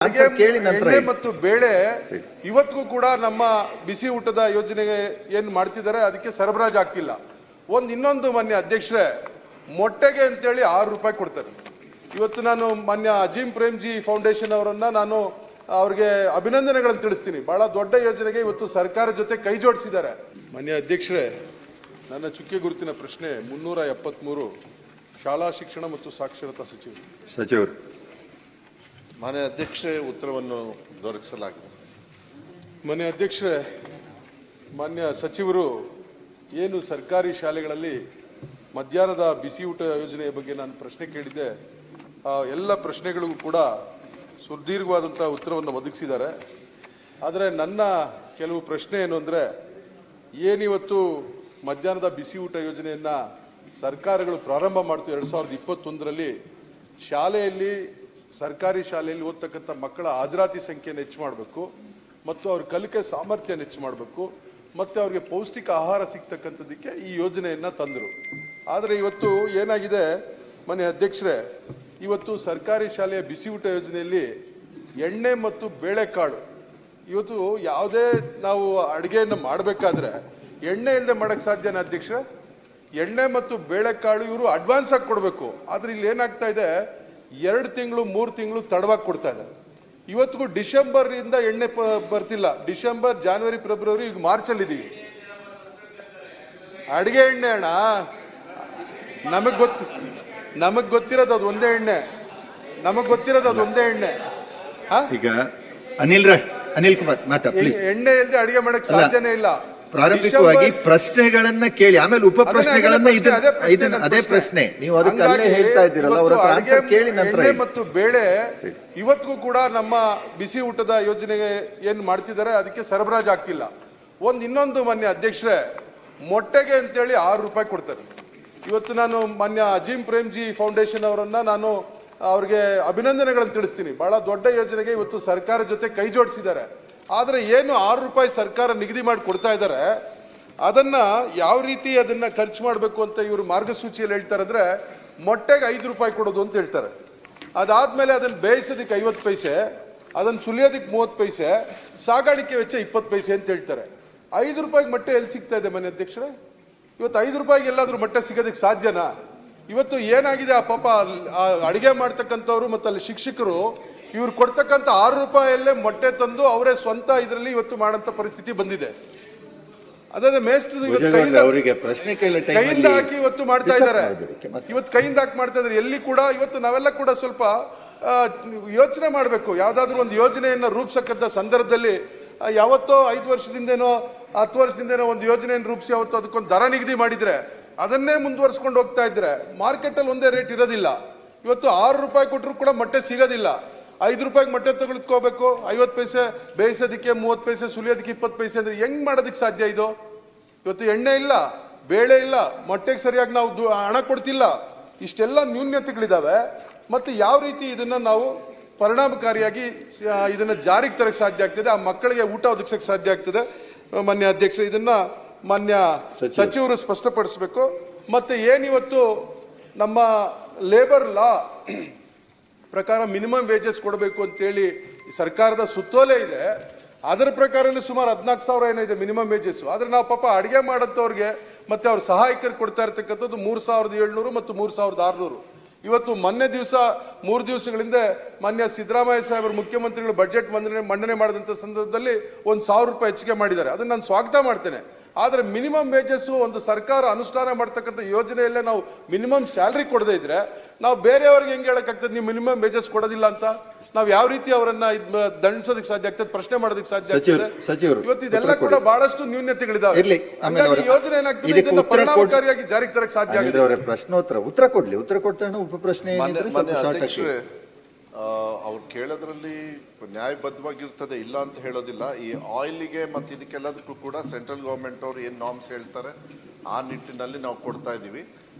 ಎಣ್ಣೆ ಮತ್ತು ಬೇಳೆ ಇವತ್ತಿಗೂ ಕೂಡ ನಮ್ಮ ಬಿಸಿ ಊಟದ ಯೋಜನೆಗೆ ಏನು ಮಾಡ್ತಿದ್ದಾರೆ ಅದಕ್ಕೆ ಸರಬರಾಜು ಆಗ್ತಿಲ್ಲ. ಇನ್ನೊಂದು ಮಾನ್ಯ ಅಧ್ಯಕ್ಷರೇ, ಮೊಟ್ಟೆಗೆ ಅಂತೇಳಿ 6 ರೂಪಾಯಿ ಕೊಡ್ತಾರೆ. ಇವತ್ತು ನಾನು ಮಾನ್ಯ ಅಜೀಂ ಪ್ರೇಮ್ಜಿ ಫೌಂಡೇಶನ್ ಅವರನ್ನ ನಾನು ಅವ್ರಿಗೆ ಅಭಿನಂದನೆಗಳನ್ನು ತಿಳಿಸ್ತೀನಿ. ಬಹಳ ದೊಡ್ಡ ಯೋಜನೆಗೆ ಇವತ್ತು ಸರ್ಕಾರ ಜೊತೆ ಕೈ ಜೋಡಿಸಿದ್ದಾರೆ. ಮಾನ್ಯ ಅಧ್ಯಕ್ಷರೇ, ನನ್ನ ಚುಕ್ಕೆ ಗುರುತಿನ ಪ್ರಶ್ನೆ 373 ಶಾಲಾ ಶಿಕ್ಷಣ ಮತ್ತು ಸಾಕ್ಷರತಾ ಸಚಿವರು. ಮಾನ್ಯ ಅಧ್ಯಕ್ಷರೇ, ಉತ್ತರವನ್ನು ದೊರಕಿಸಲಾಗಿದೆ. ಮಾನ್ಯ ಅಧ್ಯಕ್ಷರೇ, ಮಾನ್ಯ ಸಚಿವರು ಏನು ಸರ್ಕಾರಿ ಶಾಲೆಗಳಲ್ಲಿ ಮಧ್ಯಾಹ್ನದ ಬಿಸಿ ಊಟ ಯೋಜನೆಯ ಬಗ್ಗೆ ನಾನು ಪ್ರಶ್ನೆ ಕೇಳಿದ್ದೆ, ಎಲ್ಲ ಪ್ರಶ್ನೆಗಳಿಗೂ ಕೂಡ ಸುದೀರ್ಘವಾದಂಥ ಉತ್ತರವನ್ನು ಒದಗಿಸಿದ್ದಾರೆ. ಆದರೆ ನನ್ನ ಕೆಲವು ಪ್ರಶ್ನೆ ಏನು ಅಂದರೆ, ಏನಿವತ್ತು ಮಧ್ಯಾಹ್ನದ ಬಿಸಿ ಊಟ ಯೋಜನೆಯನ್ನು ಸರ್ಕಾರಗಳು ಪ್ರಾರಂಭ ಮಾಡ್ತು 2021ರಲ್ಲಿ, ಶಾಲೆಯಲ್ಲಿ ಸರ್ಕಾರಿ ಶಾಲೆಯಲ್ಲಿ ಓದ್ತಕ್ಕಂಥ ಮಕ್ಕಳ ಹಾಜರಾತಿ ಸಂಖ್ಯೆಯನ್ನು ಹೆಚ್ಚು ಮಾಡಬೇಕು ಮತ್ತು ಅವ್ರ ಕಲಿಕೆ ಸಾಮರ್ಥ್ಯನ ಹೆಚ್ಚು ಮಾಡಬೇಕು ಮತ್ತು ಅವ್ರಿಗೆ ಪೌಷ್ಟಿಕ ಆಹಾರ ಸಿಗ್ತಕ್ಕಂಥದ್ದಕ್ಕೆ ಈ ಯೋಜನೆಯನ್ನು ತಂದರು. ಆದರೆ ಇವತ್ತು ಏನಾಗಿದೆ ಮಾನ್ಯ ಅಧ್ಯಕ್ಷರೇ, ಇವತ್ತು ಸರ್ಕಾರಿ ಶಾಲೆಯ ಬಿಸಿ ಊಟ ಯೋಜನೆಯಲ್ಲಿ ಎಣ್ಣೆ ಮತ್ತು ಬೇಳೆಕಾಳು, ಇವತ್ತು ಯಾವುದೇ ನಾವು ಅಡುಗೆಯನ್ನು ಮಾಡಬೇಕಾದ್ರೆ ಎಣ್ಣೆ ಇಲ್ಲದೆ ಮಾಡೋಕ್ಕೆ ಸಾಧ್ಯನಾ ಅಧ್ಯಕ್ಷರೇ? ಎಣ್ಣೆ ಮತ್ತು ಬೇಳೆಕಾಳು ಇವರು ಅಡ್ವಾನ್ಸ್ ಆಗಿ ಕೊಡಬೇಕು. ಆದರೆ ಇಲ್ಲಿ ಏನಾಗ್ತಾ ಇದೆ, 2 ತಿಂಗಳು 3 ತಿಂಗಳು ತಡವಾಗಿ ಕೊಡ್ತಾ ಇದ್ದಾರೆ. ಇವತ್ತಿಗೂ ಡಿಸೆಂಬರ್ ಇಂದ ಎಣ್ಣೆ ಬರ್ತಿಲ್ಲ. ಡಿಸೆಂಬರ್, ಜನವರಿ, ಫೆಬ್ರವರಿ, ಈಗ ಮಾರ್ಚ್ ಅಲ್ಲಿ ಇದೀವಿ. ಅಡಿಗೆ ಎಣ್ಣೆ ಅಣ್ಣ, ನಮಗ್ ಗೊತ್ತಿರೋದು ಅದು ಒಂದೇ ಎಣ್ಣೆ. ಈಗ ಅನಿಲ್ ಕುಮಾರ್ ಎಣ್ಣೆ ಇಲ್ಲದೆ ಅಡಿಗೆ ಮಾಡಕ್ ಸಾಧ್ಯನೇ ಇಲ್ಲ. ಪ್ರಾರಂಭಿಕವಾಗಿ ಪ್ರಶ್ನೆಗಳನ್ನ ಕೇಳಿ, ಆಮೇಲೆ ಉಪ ಪ್ರಶ್ನೆಗಳನ್ನ ಅದೇ ಪ್ರಶ್ನೆ ನೀವು ಅದಕ್ಕೆ ಹೇಳ್ತಾ ಇದ್ದೀರಲ್ಲ, ಅವರ ಆನ್ಸರ್ ಕೇಳಿ ನಂತರ. ಎಣ್ಣೆ ಮತ್ತು ಬೇಳೆ ಇವತ್ತಿಗೂ ಕೂಡ ನಮ್ಮ ಬಿಸಿ ಊಟದ ಯೋಜನೆಗೆ ಏನು ಮಾಡ್ತಿದ್ದಾರೆ ಅದಕ್ಕೆ ಸರಬರಾಜು ಆಗ್ತಿಲ್ಲ. ಇನ್ನೊಂದು ಮಾನ್ಯ ಅಧ್ಯಕ್ಷರೇ, ಮೊಟ್ಟೆಗೆ ಅಂತೇಳಿ 6 ರೂಪಾಯಿ ಕೊಡ್ತಾರೆ. ಇವತ್ತು ನಾನು ಮಾನ್ಯ ಅಜೀಂ ಪ್ರೇಮ್ಜಿ ಫೌಂಡೇಶನ್ ಅವರನ್ನ ನಾನು ಅವ್ರಿಗೆ ಅಭಿನಂದನೆಗಳನ್ನು ತಿಳಿಸ್ತೀನಿ. ಬಹಳ ದೊಡ್ಡ ಯೋಜನೆಗೆ ಇವತ್ತು ಸರ್ಕಾರ ಜೊತೆ ಕೈ ಜೋಡಿಸಿದ್ದಾರೆ. ಆದರೆ ಏನು 6 ರೂಪಾಯಿ ಸರ್ಕಾರ ನಿಗದಿ ಮಾಡಿ ಕೊಡ್ತಾ ಇದ್ದಾರೆ, ಅದನ್ನ ಯಾವ ರೀತಿ ಅದನ್ನ ಖರ್ಚು ಮಾಡಬೇಕು ಅಂತ ಇವರು ಮಾರ್ಗಸೂಚಿಯಲ್ಲಿ ಹೇಳ್ತಾರೆ ಅಂದ್ರೆ, ಮೊಟ್ಟೆಗೆ 5 ರೂಪಾಯಿ ಕೊಡೋದು ಅಂತ ಹೇಳ್ತಾರೆ. ಅದಾದ್ಮೇಲೆ ಅದನ್ನ ಬೇಯಿಸೋದಕ್ಕೆ 50 ಪೈಸೆ, ಅದನ್ನ ಸುಲಿಯೋದಕ್ಕೆ 30 ಪೈಸೆ, ಸಾಗಾಣಿಕೆ ವೆಚ್ಚ 20 ಪೈಸೆ ಅಂತ ಹೇಳ್ತಾರೆ. 5 ರೂಪಾಯಿಗೆ ಮೊಟ್ಟೆ ಎಲ್ಲಿ ಸಿಗ್ತಾ ಇದೆ ಮಾನ್ಯ ಅಧ್ಯಕ್ಷರೇ? ಇವತ್ತು 5 ರೂಪಾಯಿಗೆ ಎಲ್ಲಾದ್ರೂ ಮೊಟ್ಟೆ ಸಿಗೋದಕ್ಕೆ ಸಾಧ್ಯನಾ? ಇವತ್ತು ಏನಾಗಿದೆ, ಆ ಪಾಪ ಅಡಿಗೆ ಮಾಡ್ತಕ್ಕಂಥವ್ರು ಮತ್ತು ಅಲ್ಲಿ ಶಿಕ್ಷಕರು ಇವ್ರು ಕೊಡ್ತಕ್ಕಂಥ 6 ರೂಪಾಯಲ್ಲೇ ಮೊಟ್ಟೆ ತಂದು ಅವರೇ ಸ್ವಂತ ಇದರಲ್ಲಿ ಇವತ್ತು ಮಾಡಂತ ಪರಿಸ್ಥಿತಿ ಬಂದಿದೆ. ಅದೇ ಮೇಸ್ಟ್ರು ಕೈಯಿಂದ ಹಾಕಿ ಇವತ್ತು ಮಾಡ್ತಾ ಇದ್ದಾರೆ. ಎಲ್ಲಿ ಕೂಡ ಇವತ್ತು ನಾವೆಲ್ಲ ಕೂಡ ಸ್ವಲ್ಪ ಯೋಚನೆ ಮಾಡಬೇಕು. ಯಾವ್ದಾದ್ರು ಒಂದು ಯೋಜನೆಯನ್ನ ರೂಪಿಸಕ್ಕಂಥ ಸಂದರ್ಭದಲ್ಲಿ ಯಾವತ್ತೋ 5 ವರ್ಷದಿಂದೇನೋ 10 ವರ್ಷದಿಂದೇನೋ ಒಂದು ಯೋಜನೆಯನ್ನು ರೂಪಿಸಿ ಅವತ್ತು ಅದಕ್ಕೊಂದು ದರ ನಿಗದಿ ಮಾಡಿದ್ರೆ ಅದನ್ನೇ ಮುಂದುವರ್ಸ್ಕೊಂಡು ಹೋಗ್ತಾ ಇದ್ರೆ ಮಾರ್ಕೆಟ್ ಅಲ್ಲಿ ಒಂದೇ ರೇಟ್ ಇರೋದಿಲ್ಲ. ಇವತ್ತು 6 ರೂಪಾಯಿ ಕೊಟ್ಟರು ಕೂಡ ಮೊಟ್ಟೆ ಸಿಗೋದಿಲ್ಲ. 5 ರೂಪಾಯಿಗೆ ಮೊಟ್ಟೆ ತಗೊಳ್ಕೋಬೇಕು, 50 ಪೈಸೆ ಬೇಯಿಸೋದಕ್ಕೆ 30 ಪೈಸೆ, ಸುಲಿಯೋದಕ್ಕೆ 20 ಪೈಸೆ ಅಂದ್ರೆ ಹೆಂಗ್ ಮಾಡೋದಕ್ಕೆ ಸಾಧ್ಯ ಇದು? ಇವತ್ತು ಎಣ್ಣೆ ಇಲ್ಲ, ಬೇಳೆ ಇಲ್ಲ, ಮೊಟ್ಟೆಗೆ ಸರಿಯಾಗಿ ನಾವು ಹಣ ಕೊಡ್ತಿಲ್ಲ. ಇಷ್ಟೆಲ್ಲ ನ್ಯೂನ್ಯತೆಗಳಿದಾವೆ. ಮತ್ತೆ ಯಾವ ರೀತಿ ಇದನ್ನ ನಾವು ಪರಿಣಾಮಕಾರಿಯಾಗಿ ಇದನ್ನ ಜಾರಿಗೆ ತರಕ್ಕೆ ಸಾಧ್ಯ ಆಗ್ತದೆ, ಆ ಮಕ್ಕಳಿಗೆ ಊಟ ಒದಗಿಸಕ್ಕೆ ಸಾಧ್ಯ ಆಗ್ತದೆ? ಮಾನ್ಯ ಅಧ್ಯಕ್ಷ, ಇದನ್ನ ಮಾನ್ಯ ಸಚಿವರು ಸ್ಪಷ್ಟಪಡಿಸಬೇಕು. ಮತ್ತೆ ಏನಿವತ್ತು ನಮ್ಮ ಲೇಬರ್ ಲಾ ಪ್ರಕಾರ ಮಿನಿಮಮ್ ವೇಜಸ್ ಕೊಡಬೇಕು ಅಂತೇಳಿ ಸರ್ಕಾರದ ಸುತ್ತೋಲೆ ಇದೆ. ಅದರ ಪ್ರಕಾರನೇ ಸುಮಾರು 14,000 ಏನೋ ಇದೆ ಮಿನಿಮಮ್ ವೇಜಸ್. ಆದ್ರೆ ನಾವು ಪಾಪ ಅಡಿಗೆ ಮಾಡಂತವ್ರಿಗೆ ಮತ್ತೆ ಅವ್ರ ಸಹಾಯಕರು ಕೊಡ್ತಾ ಇರ್ತಕ್ಕಂಥದ್ದು 3,700 ಮತ್ತು 3,600. ಇವತ್ತು ಮೊನ್ನೆ ದಿವಸ 3 ದಿವಸಗಳಿಂದ ಮಾನ್ಯ ಸಿದ್ದರಾಮಯ್ಯ ಸಾಹೇಬರು ಮುಖ್ಯಮಂತ್ರಿಗಳು ಬಜೆಟ್ ಮಂಡನೆ ಮಾಡಿದಂಥ ಸಂದರ್ಭದಲ್ಲಿ 1,000 ರೂಪಾಯಿ ಹೆಚ್ಚಿಗೆ ಮಾಡಿದ್ದಾರೆ. ಅದನ್ನ ನಾನು ಸ್ವಾಗತ ಮಾಡ್ತೇನೆ. ಆದರೆ ಮಿನಿಮಮ್ ವೇಜಸ್ ಒಂದು ಸರ್ಕಾರ ಅನುಷ್ಠಾನ ಮಾಡ್ತಕ್ಕಂಥ ಯೋಜನೆಯಲ್ಲೇ ನಾವು ಮಿನಿಮಮ್ ಸ್ಯಾಲರಿ ಕೊಡದೇ ಇದ್ರೆ ನಾವು ಬೇರೆಯವ್ರಿಗೆ ಹೆಂಗೆ ಹೇಳಕ್ಕಾಗ್ತದೆ ನೀವು ಮಿನಿಮಮ್ ವೇಜಸ್ ಕೊಡೋದಿಲ್ಲ ಅಂತ? ನಾವು ಯಾವ ರೀತಿ ಅವರನ್ನ ದಂಡಿಸೋದಕ್ಕೆ ಸಾಧ್ಯ ಆಗ್ತದೆ, ಪ್ರಶ್ನೆ ಮಾಡೋದಕ್ಕೆ ಸಾಧ್ಯ ಆಗ್ತದೆ? ಇವತ್ತು ಇದೆಲ್ಲ ಕೂಡ ಬಹಳಷ್ಟು ನ್ಯೂನ್ಯತೆಗಳಿದಾವೆ. ಯೋಜನೆ ಏನಾಗ್ತದೆ, ಇದನ್ನ ಪರಿಣಾಮಕಾರಿಯಾಗಿ ಜಾರಿಗೆ ತರಕ್ಕೆ ಸಾಧ್ಯ ಆಗಿದೆ. ಪ್ರಶ್ನೋತ್ತರ ಉತ್ತರ ಕೊಡ್ತಾನೆ ಉಪ ಪ್ರಶ್ನೆ. ಅವ್ರು ಕೇಳೋದ್ರಲ್ಲಿ ನ್ಯಾಯಬದ್ಧವಾಗಿರ್ತದೆ, ಇಲ್ಲ ಅಂತ ಹೇಳೋದಿಲ್ಲ. ಈ ಆಯಿಲ್ಗೆ ಮತ್ತು ಇದಕ್ಕೆಲ್ಲದಕ್ಕೂ ಕೂಡ ಸೆಂಟ್ರಲ್ ಗೌರ್ಮೆಂಟ್ ಅವರು ಏನು ನಾರ್ಮ್ಸ್ ಹೇಳ್ತಾರೆ ಆ ನಿಟ್ಟಿನಲ್ಲಿ ನಾವು ಕೊಡ್ತಾ ಇದ್ದೀವಿ.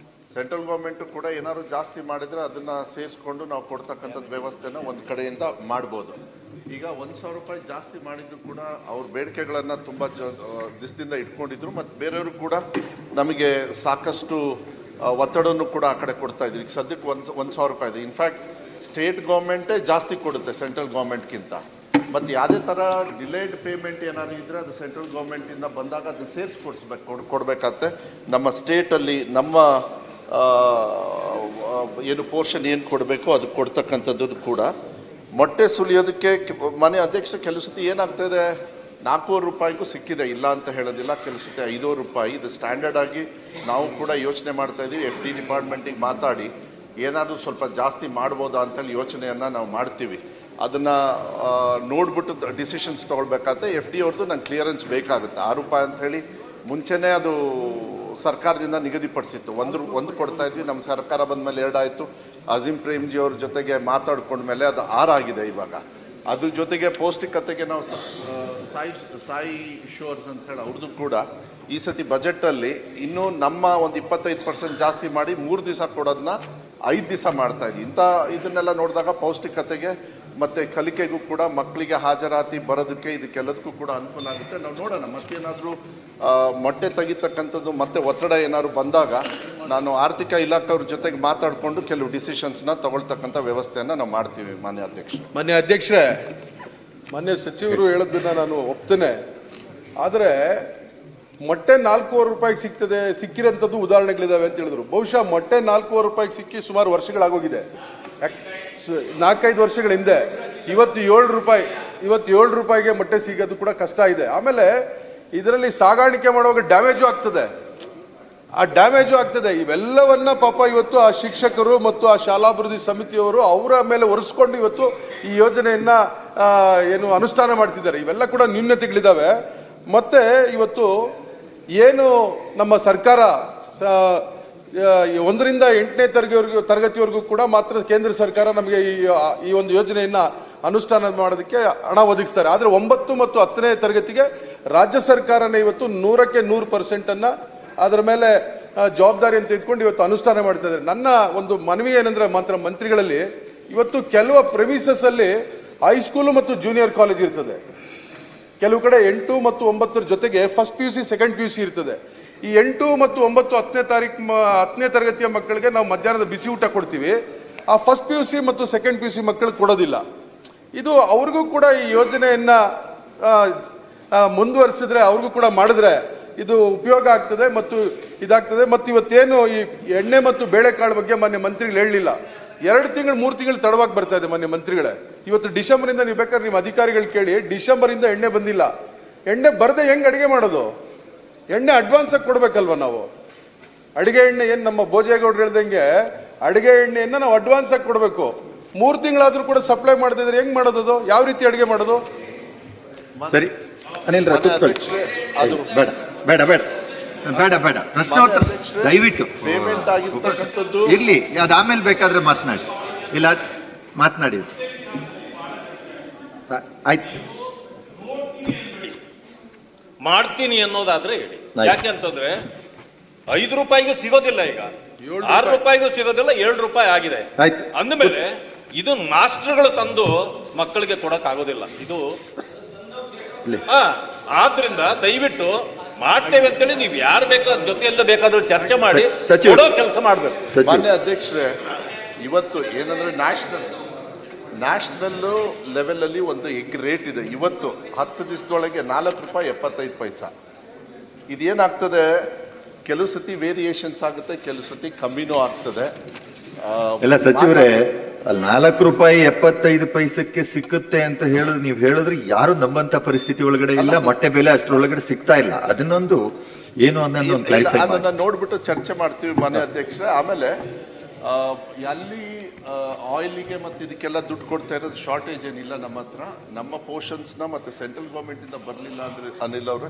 ಸೆಂಟ್ರಲ್ ಗೌರ್ಮೆಂಟ್ ಕೂಡ ಏನಾದ್ರು ಜಾಸ್ತಿ ಮಾಡಿದ್ರೆ ಅದನ್ನ ಸೇರಿಸ್ಕೊಂಡು ನಾವು ಕೊಡ್ತಕ್ಕಂಥದ್ದು ವ್ಯವಸ್ಥೆನ ಒಂದು ಕಡೆಯಿಂದ ಮಾಡ್ಬೋದು. ಈಗ 1,000 ರೂಪಾಯಿ ಜಾಸ್ತಿ ಮಾಡಿದ್ರು ಕೂಡ ಅವ್ರ ಬೇಡಿಕೆಗಳನ್ನ ತುಂಬ ದಿವಸದಿಂದ ಇಟ್ಕೊಂಡಿದ್ರು. ಮತ್ತು ಬೇರೆಯವರು ಕೂಡ ನಮಗೆ ಸಾಕಷ್ಟು ಒತ್ತಡವನ್ನು ಕೂಡ ಆ ಕಡೆ ಕೊಡ್ತಾ ಇದ್ರು. ಈಗ ಸದ್ಯಕ್ಕೆ 1,000 ರೂಪಾಯಿ ಇದೆ. ಇನ್ಫ್ಯಾಕ್ಟ್ ಸ್ಟೇಟ್ ಗೌರ್ಮೆಂಟೇ ಜಾಸ್ತಿ ಕೊಡುತ್ತೆ ಸೆಂಟ್ರಲ್ ಗೌರ್ಮೆಂಟ್ಗಿಂತ. ಮತ್ತು ಯಾವುದೇ ಥರ ಡಿಲೇಡ್ ಪೇಮೆಂಟ್ ಏನಾದ್ರು ಇದ್ದರೆ ಅದು ಸೆಂಟ್ರಲ್ ಗೌರ್ಮೆಂಟಿಂದ ಬಂದಾಗ ಅದು ಕೊಡಬೇಕಾಗತ್ತೆ. ನಮ್ಮ ಸ್ಟೇಟಲ್ಲಿ ನಮ್ಮ ಏನು ಪೋರ್ಷನ್ ಏನು ಕೊಡಬೇಕು ಅದು ಕೊಡ್ತಕ್ಕಂಥದ್ದು ಕೂಡ. ಮೊಟ್ಟೆ ಸುಲಿಯೋದಕ್ಕೆ ಮನೆ ಅಧ್ಯಕ್ಷ ಕೆಲವು ಸತಿ ಏನಾಗ್ತಾಯಿದೆ, 400 ರೂಪಾಯಿಗೂ ಸಿಕ್ಕಿದೆ, ಇಲ್ಲ ಅಂತ ಹೇಳೋದಿಲ್ಲ. ಕೆಲವು ಸತಿ 500 ರೂಪಾಯಿ. ಇದು ಸ್ಟ್ಯಾಂಡರ್ಡ್ ಆಗಿ ನಾವು ಕೂಡ ಯೋಚನೆ ಮಾಡ್ತಾ ಇದ್ದೀವಿ. FD ಡಿಪಾರ್ಟ್ಮೆಂಟಿಗೆ ಮಾತಾಡಿ ಏನಾದರೂ ಸ್ವಲ್ಪ ಜಾಸ್ತಿ ಮಾಡ್ಬೋದಾ ಅಂತೇಳಿ ಯೋಚನೆಯನ್ನು ನಾವು ಮಾಡ್ತೀವಿ. ಅದನ್ನು ನೋಡ್ಬಿಟ್ಟು ಡಿಸಿಷನ್ಸ್ ತೊಗೊಳ್ಬೇಕಾಗತ್ತೆ. FD ಅವ್ರದ್ದು ನಂಗೆ ಕ್ಲಿಯರೆನ್ಸ್ ಬೇಕಾಗುತ್ತೆ. 6 ರೂಪಾಯಿ ಅಂಥೇಳಿ ಮುಂಚೆನೇ ಅದು ಸರ್ಕಾರದಿಂದ ನಿಗದಿಪಡಿಸಿತ್ತು. ಒಂದು ಕೊಡ್ತಾ ಇದ್ವಿ, ನಮ್ಮ ಸರ್ಕಾರ ಬಂದ ಮೇಲೆ 2 ಆಯಿತು. ಅಜೀಂ ಪ್ರೇಮ್ಜಿ ಅವ್ರ ಜೊತೆಗೆ ಮಾತಾಡ್ಕೊಂಡ್ಮೇಲೆ ಅದು 6 ಆಗಿದೆ ಇವಾಗ. ಅದ್ರ ಜೊತೆಗೆ ಪೌಷ್ಟಿಕತೆಗೆ ನಾವು ಸಾಯಿ ಶೋರ್ಸ್ ಅಂತ ಹೇಳಿ ಅವ್ರದ್ದು ಕೂಡ ಈ ಸತಿ ಬಜೆಟಲ್ಲಿ ಇನ್ನೂ ನಮ್ಮ ಒಂದು 25% ಜಾಸ್ತಿ ಮಾಡಿ 3 ದಿವಸ ಕೊಡೋದನ್ನ 5 ದಿವಸ ಮಾಡ್ತಾ ಇದ್ವಿ. ಇದನ್ನೆಲ್ಲ ನೋಡಿದಾಗ ಪೌಷ್ಟಿಕತೆಗೆ ಮತ್ತು ಕಲಿಕೆಗೂ ಕೂಡ ಮಕ್ಕಳಿಗೆ ಹಾಜರಾತಿ ಬರೋದಕ್ಕೆ ಇದಕ್ಕೆಲ್ಲದಕ್ಕೂ ಕೂಡ ಅನುಕೂಲ ಆಗುತ್ತೆ. ನಾವು ನೋಡೋಣ ಮತ್ತೇನಾದರೂ ಮೊಟ್ಟೆ ತೆಗಿತಕ್ಕಂಥದ್ದು ಮತ್ತೆ ಒತ್ತಡ ಏನಾದ್ರು ಬಂದಾಗ ನಾನು ಆರ್ಥಿಕ ಇಲಾಖೆಯವ್ರ ಜೊತೆಗೆ ಮಾತಾಡಿಕೊಂಡು ಕೆಲವು ಡಿಸಿಷನ್ಸ್ನ ತಗೊಳ್ತಕ್ಕಂಥ ವ್ಯವಸ್ಥೆಯನ್ನು ನಾವು ಮಾಡ್ತೀವಿ. ಮಾನ್ಯ ಅಧ್ಯಕ್ಷರೇ, ಮಾನ್ಯ ಸಚಿವರು ಹೇಳೋದನ್ನ ನಾನು ಒಪ್ತೇನೆ. ಆದರೆ ಮೊಟ್ಟೆ 400 ರೂಪಾಯಿಗೆ ಸಿಕ್ಕಿರೋಂಥದ್ದು ಉದಾಹರಣೆಗಳಿದಾವೆ ಅಂತ ಹೇಳಿದ್ರು. ಬಹುಶಃ ಮೊಟ್ಟೆ 400 ರೂಪಾಯಿಗೆ ಸಿಕ್ಕಿ ಸುಮಾರು ವರ್ಷಗಳಾಗೋಗಿದೆ, 4-5 ವರ್ಷಗಳ ಹಿಂದೆ. ಇವತ್ತು 7 ರೂಪಾಯಿಗೆ ಮೊಟ್ಟೆ ಸಿಗೋದು ಕೂಡ ಕಷ್ಟ ಇದೆ. ಆಮೇಲೆ ಇದರಲ್ಲಿ ಸಾಗಾಣಿಕೆ ಮಾಡುವಾಗ ಡ್ಯಾಮೇಜು ಆಗ್ತದೆ. ಇವೆಲ್ಲವನ್ನ ಪಾಪ ಇವತ್ತು ಆ ಶಿಕ್ಷಕರು ಮತ್ತು ಆ ಶಾಲಾಭಿವೃದ್ಧಿ ಸಮಿತಿಯವರು ಅವರ ಮೇಲೆ ಒರೆಸ್ಕೊಂಡು ಇವತ್ತು ಈ ಯೋಜನೆಯನ್ನ ಅನುಷ್ಠಾನ ಮಾಡ್ತಿದ್ದಾರೆ. ಇವೆಲ್ಲ ಕೂಡ ನ್ಯೂನತೆಗಳಿದ್ದಾವೆ. ಮತ್ತೆ ಇವತ್ತು ಏನು ನಮ್ಮ ಸರ್ಕಾರ 1ರಿಂದ 8ನೇ ತರಗತಿವರೆಗೂ ಕೂಡ ಮಾತ್ರ ಕೇಂದ್ರ ಸರ್ಕಾರ ನಮಗೆ ಈ ಒಂದು ಯೋಜನೆಯನ್ನ ಅನುಷ್ಠಾನ ಮಾಡೋದಕ್ಕೆ ಹಣ ಒದಗಿಸ್ತಾರೆ. ಆದರೆ 9 ಮತ್ತು 10ನೇ ತರಗತಿಗೆ ರಾಜ್ಯ ಸರ್ಕಾರನೇ ಇವತ್ತು 100ಕ್ಕೆ 100% ಅದರ ಮೇಲೆ ಜವಾಬ್ದಾರಿ ಅಂತ ಇಟ್ಕೊಂಡು ಇವತ್ತು ಅನುಷ್ಠಾನ ಮಾಡ್ತಾ ಇದ್ದಾರೆ. ನನ್ನ ಒಂದು ಮನವಿ ಏನಂದ್ರೆ ಮಾತ್ರ ಮಂತ್ರಿಗಳಲ್ಲಿ, ಇವತ್ತು ಕೆಲವು ಪ್ರೆಮಿಸಸ್ ಅಲ್ಲಿ ಹೈಸ್ಕೂಲು ಮತ್ತು ಜೂನಿಯರ್ ಕಾಲೇಜ್ ಇರ್ತದೆ. ಕೆಲವು ಕಡೆ 8 ಮತ್ತು 9 ಜೊತೆಗೆ ಫಸ್ಟ್ PUC ಸೆಕೆಂಡ್ PUC ಇರ್ತದೆ. ಈ 8 ಮತ್ತು 9 10ನೇ ತರಗತಿಯ ಮಕ್ಕಳಿಗೆ ನಾವು ಮಧ್ಯಾಹ್ನದ ಬಿಸಿ ಊಟ ಕೊಡ್ತೀವಿ. ಆ ಫಸ್ಟ್ PUC ಮತ್ತು ಸೆಕೆಂಡ್ PUC ಮಕ್ಕಳಿಗೆ ಕೊಡೋದಿಲ್ಲ. ಇದು ಅವ್ರಿಗೂ ಕೂಡ ಈ ಯೋಜನೆಯನ್ನ ಮುಂದುವರಿಸಿದ್ರೆ, ಅವ್ರಿಗೂ ಕೂಡ ಮಾಡಿದ್ರೆ ಇದು ಉಪಯೋಗ ಆಗ್ತದೆ ಮತ್ತು ಇದಾಗ್ತದೆ. ಮತ್ತು ಇವತ್ತೇನು ಈ ಎಣ್ಣೆ ಮತ್ತು ಬೇಳೆಕಾಳು ಬಗ್ಗೆ ಮಾನ್ಯ ಮಂತ್ರಿಗಳು ಹೇಳಲಿಲ್ಲ. 2 ತಿಂಗಳು 3 ತಿಂಗಳು ತಡವಾಗಿ ಬರ್ತಾ ಇದೆ ಮಾನ್ಯ ಮಂತ್ರಿಗಳೇ. ಇವತ್ತು ಡಿಸೆಂಬರಿಂದ ನೀವು ಬೇಕಾದ್ರೆ ನಿಮ್ಮ ಅಧಿಕಾರಿಗಳು ಕೇಳಿ, ಡಿಸೆಂಬರಿಂದ ಎಣ್ಣೆ ಬಂದಿಲ್ಲ. ಎಣ್ಣೆ ಬರದೆ ಹೆಂಗ್ ಅಡಿಗೆ ಮಾಡೋದು? ಎಣ್ಣೆ ಅಡ್ವಾನ್ಸ್ ಆಗಿ ಕೊಡ್ಬೇಕಲ್ವ ನಾವು? ಅಡಿಗೆ ಎಣ್ಣೆ ಏನು ನಮ್ಮ ಭೋಜೇಗೌಡರು ಹೇಳ್ದಂಗೆ ಅಡಿಗೆ ಎಣ್ಣೆಯನ್ನ ನಾವು ಅಡ್ವಾನ್ಸ್ ಆಗಿ ಕೊಡಬೇಕು. 3 ತಿಂಗಳಾದ್ರೂ ಕೂಡ ಸಪ್ಲೈ ಮಾಡ್ತಾ ಇದ್ರೆ ಹೆಂಗ್ ಮಾಡೋದು? ಯಾವ ರೀತಿ ಅಡಿಗೆ ಮಾಡೋದು? ಸರಿ ಅನಿಲ್ ಅದು ಬೇಡ ಪ್ರಶ್ನೋತ್ತರ ದಯವಿಟ್ಟು ಪೇಮೆಂಟ್ ಆಗಿರ್ತಕ್ಕಂಥದ್ದು ಇರ್ಲಿ, ಅದು ಆಮೇಲೆ ಬೇಕಾದ್ರೆ ಮಾತನಾಡಿ. ಇಲ್ಲ ಮಾತನಾಡಿ, ಆಯ್ತು. ಮಾಡ್ತೀನಿ ಅನ್ನೋದಾದ್ರೆ ಹೇಳಿ. ಯಾಕೆಂತಂದ್ರೆ 5 ರೂಪಾಯಿಗೂ ಸಿಗೋದಿಲ್ಲ, ಈಗ 6 ರೂಪಾಯಿಗೂ ಸಿಗೋದಿಲ್ಲ, 7 ರೂಪಾಯಿ ಆಗಿದೆ. ಅಂದಮೇಲೆ ಇದು ಮಾಸ್ಟರ್ಗಳು ತಂದು ಮಕ್ಕಳಿಗೆ ಕೊಡಕ್ ಆಗೋದಿಲ್ಲ. ಇದು ಆದ್ರಿಂದ ದಯವಿಟ್ಟು ಮಾಡ್ತೇವೆ ಅಂತೇಳಿ ನೀವು ಯಾರು ಬೇಕಾದ ಜೊತೆಯಲ್ಲ ಬೇಕಾದ್ರೂ ಚರ್ಚೆ ಮಾಡಿ ಕೆಲಸ ಮಾಡ್ಬೇಕು. ಮಾನ್ಯ ಅಧ್ಯಕ್ಷರೇ, ಇವತ್ತು ಏನಂದ್ರೆ ನ್ಯಾಷನಲ್ ಲೆವೆಲ್ ಅಲ್ಲಿ ಒಂದು ಎಗ್ ರೇಟ್ ಇದೆ. ಇವತ್ತು 10 ದಿವಸದೊಳಗೆ 4 ರೂಪಾಯಿ 75 ಪೈಸಾ. ಇದೇನಾಗ್ತದೆ, ಕೆಲವು ಸತಿ ವೇರಿಯೇಷನ್ಸ್ ಆಗುತ್ತೆ, ಕೆಲವು ಸತಿ ಕಮ್ಮಿನೂ ಆಗ್ತದೆ. ಎಲ್ಲ ಸಚಿವರೇ, ಅಲ್ಲಿ 4 ರೂಪಾಯಿ 75 ಪೈಸಕ್ಕೆ ಸಿಕ್ಕುತ್ತೆ ಅಂತ ನೀವು ಹೇಳಿದ್ರೆ ಯಾರು ನಂಬಂತ ಪರಿಸ್ಥಿತಿ ಒಳಗಡೆ ಇಲ್ಲ. ಮೊಟ್ಟೆ ಬೆಲೆ ಅಷ್ಟರೊಳಗಡೆ ಸಿಗ್ತಾ ಇಲ್ಲ. ಅದನ್ನೊಂದು ಏನು ಅನ್ನೋದು ಕ್ಲಾರಿಫೈ ಮಾಡಿ. ಅದನ್ನ ನೋಡ್ಬಿಟ್ಟು ಚರ್ಚೆ ಮಾಡ್ತೀವಿ ಮಾನ್ಯ ಅಧ್ಯಕ್ಷರೇ. ಆಮೇಲೆ ಅಲ್ಲಿ ಆಯಿಲಿಗೆ ಮತ್ತೆ ಇದಕ್ಕೆಲ್ಲ ದುಡ್ಡು ಕೊಡ್ತಾ ಇರೋದು ಶಾರ್ಟೇಜ್ ಏನಿಲ್ಲ ನಮ್ಮ ಹತ್ರ. ನಮ್ಮ ಪೋರ್ಷನ್ಸ್ನ ಮತ್ತೆ ಸೆಂಟ್ರಲ್ ಗೌರ್ಮೆಂಟ್ ಇಂದ ಬರಲಿಲ್ಲ ಅಂದ್ರೆ ಅನಿಲ್ ಅವ್ರೆ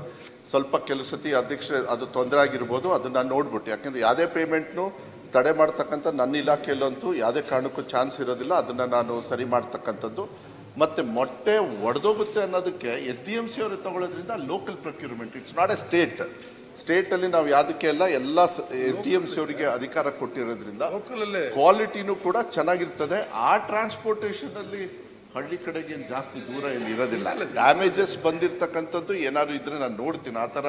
ಸ್ವಲ್ಪ ಕೆಲವು ಸತಿ ಅಧ್ಯಕ್ಷರೇ ಅದು ತೊಂದರೆ ಆಗಿರ್ಬೋದು. ಅದನ್ನ ನೋಡ್ಬಿಟ್ಟು, ಯಾಕಂದ್ರೆ ಯಾವುದೇ ಪೇಮೆಂಟ್ನು ತಡೆ ಮಾಡ್ತಕ್ಕಂಥ ನನ್ನ ಇಲಾಖೆಯಲ್ಲಂತೂ ಯಾವುದೇ ಕಾರಣಕ್ಕೂ ಚಾನ್ಸ್ ಇರೋದಿಲ್ಲ. ಅದನ್ನ ನಾನು ಸರಿ ಮಾಡ್ತಕ್ಕಂಥದ್ದು. ಮತ್ತೆ ಮೊಟ್ಟೆ ಒಡೆದೋಗುತ್ತೆ ಅನ್ನೋದಕ್ಕೆ SDMC ಅವರು ತಗೊಳ್ಳೋದ್ರಿಂದ local procurement, it's not a state ಅಲ್ಲಿ ನಾವು ಯಾವುದಕ್ಕೆ ಎಲ್ಲ SDMC ಅವರಿಗೆ ಅಧಿಕಾರ ಕೊಟ್ಟಿರೋದ್ರಿಂದ ಕ್ವಾಲಿಟಿನೂ ಕೂಡ ಚೆನ್ನಾಗಿರ್ತದೆ. ಆ ಟ್ರಾನ್ಸ್ಪೋರ್ಟೇಷನ್ ಅಲ್ಲಿ ಹಳ್ಳಿ ಕಡೆಗೆ ಏನ್ ಜಾಸ್ತಿ ದೂರ ಏನು ಇರೋದಿಲ್ಲ. ಡ್ಯಾಮೇಜಸ್ ಬಂದಿರತಕ್ಕಂಥದ್ದು ಏನಾದ್ರು ಇದ್ರೆ ನಾನು ನೋಡ್ತೀನಿ. ಆ ಥರ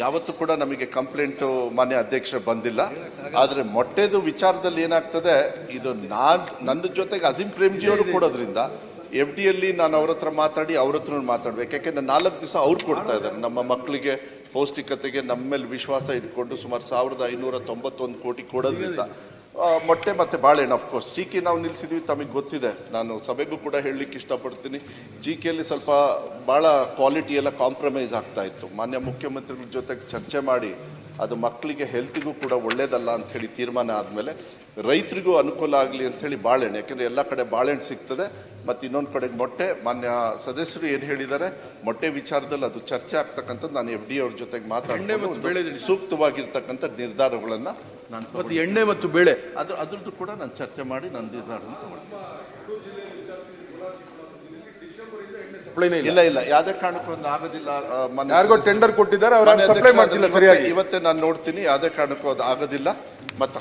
ಯಾವತ್ತೂ ಕೂಡ ನಮಗೆ ಕಂಪ್ಲೇಂಟು ಮಾನ್ಯ ಅಧ್ಯಕ್ಷ ಬಂದಿಲ್ಲ. ಆದರೆ ಮೊಟ್ಟೆದು ವಿಚಾರದಲ್ಲಿ ಏನಾಗ್ತದೆ, ಇದು ನನ್ನ ಜೊತೆಗೆ ಅಜೀಂ ಪ್ರೇಮ್ಜಿ ಅವರು ಕೊಡೋದ್ರಿಂದ FD ಯಲ್ಲಿ ನಾನು ಅವ್ರ ಹತ್ರ ಮಾತಾಡಿ ಅವ್ರ ಹತ್ರ ಮಾತಾಡ್ಬೇಕು. ಯಾಕೆಂದ್ರೆ 4 ದಿವಸ ಅವ್ರು ಕೊಡ್ತಾ ಇದ್ದಾರೆ ನಮ್ಮ ಮಕ್ಕಳಿಗೆ ಪೌಷ್ಟಿಕತೆಗೆ ನಮ್ಮ ಮೇಲೆ ವಿಶ್ವಾಸ ಇಟ್ಕೊಂಡು ಸುಮಾರು 1591 ಕೋಟಿ ಕೊಡೋದ್ರಿಂದ ಮೊಟ್ಟೆ ಮತ್ತೆ ಬಾಳೆಹಣ್ಣು ಅಫ್ಕೋರ್ಸ್ ಚೀಕಿ ನಾವು ನಿಲ್ಸಿದ್ವಿ, ತಮಗೆ ಗೊತ್ತಿದೆ. ನಾನು ಸಭೆಗೂ ಕೂಡ ಹೇಳಲಿಕ್ಕೆ ಇಷ್ಟಪಡ್ತೀನಿ, ಚೀಕಿಯಲ್ಲಿ ಸ್ವಲ್ಪ ಭಾಳ ಕ್ವಾಲಿಟಿ ಎಲ್ಲ ಕಾಂಪ್ರಮೈಸ್ ಆಗ್ತಾ ಇತ್ತು. ಮಾನ್ಯ ಮುಖ್ಯಮಂತ್ರಿಗಳ ಜೊತೆಗೆ ಚರ್ಚೆ ಮಾಡಿ ಅದು ಮಕ್ಕಳಿಗೆ ಹೆಲ್ತಿಗೂ ಕೂಡ ಒಳ್ಳೇದಲ್ಲ ಅಂತ ಹೇಳಿ ತೀರ್ಮಾನ ಆದಮೇಲೆ ರೈತರಿಗೂ ಅನುಕೂಲ ಆಗಲಿ ಅಂತ ಹೇಳಿ ಬಾಳೆಹಣ್ಣು, ಯಾಕೆಂದ್ರೆ ಎಲ್ಲ ಕಡೆ ಬಾಳೆಹಣ್ಣು ಸಿಗ್ತದೆ, ಮತ್ತು ಇನ್ನೊಂದು ಕಡೆಗೆ ಮೊಟ್ಟೆ. ಮಾನ್ಯ ಸದಸ್ಯರು ಏನು ಹೇಳಿದ್ದಾರೆ, ಮೊಟ್ಟೆ ವಿಚಾರದಲ್ಲಿ ಅದು ಚರ್ಚೆ ಆಗ್ತಕ್ಕಂಥದ್ದು ನಾನು FD ಅವ್ರ ಜೊತೆಗೆ ಮಾತಾಡ್ಕೊಂಡು ಸೂಕ್ತವಾಗಿರ್ತಕ್ಕಂಥ ನಿರ್ಧಾರಗಳನ್ನು ನಾನು ಎಣ್ಣೆ ಮತ್ತು ಬೇಳೆ ಅದ್ರದ್ದು ಕೂಡ ನಾನು ಚರ್ಚೆ ಮಾಡಿ ನನ್ನ ನಿರ್ಧಾರ ಇಲ್ಲ ಯಾವುದೇ ಕಾರಣಕ್ಕೂ ಒಂದು ಆಗೋದಿಲ್ಲ. ಯಾರಿಗೋ ಟೆಂಡರ್ ಕೊಟ್ಟಿದ್ದಾರೆ, ಅವ್ರು ಸಪ್ಲೈ ಮಾಡ್ತಿಲ್ಲ ಸರಿಯಾಗಿ. ಇವತ್ತೇ ನಾನು ನೋಡ್ತೀನಿ, ಯಾವುದೇ ಕಾರಣಕ್ಕೂ ಅದು ಆಗೋದಿಲ್ಲ. ಮತ್ತು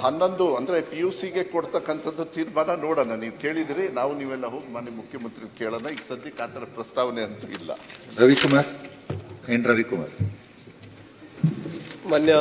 11 ಅಂದ್ರೆ PUCಗೆ ಕೊಡ್ತಕ್ಕಂಥದ್ದು ತೀರ್ಮಾನ ನೋಡೋಣ. ನೀವು ಕೇಳಿದಿರಿ, ನೀವೆಲ್ಲ ಹೋಗಿ ಮಾನ್ಯ ಮುಖ್ಯಮಂತ್ರಿ ಕೇಳೋಣ. ಈಗ ಸದ್ಯಕ್ಕೆ ಆ ಥರ ಪ್ರಸ್ತಾವನೆ ಅಂತೂ ಇಲ್ಲ. ರವಿಕುಮಾರ್. ಮಾನ್ಯ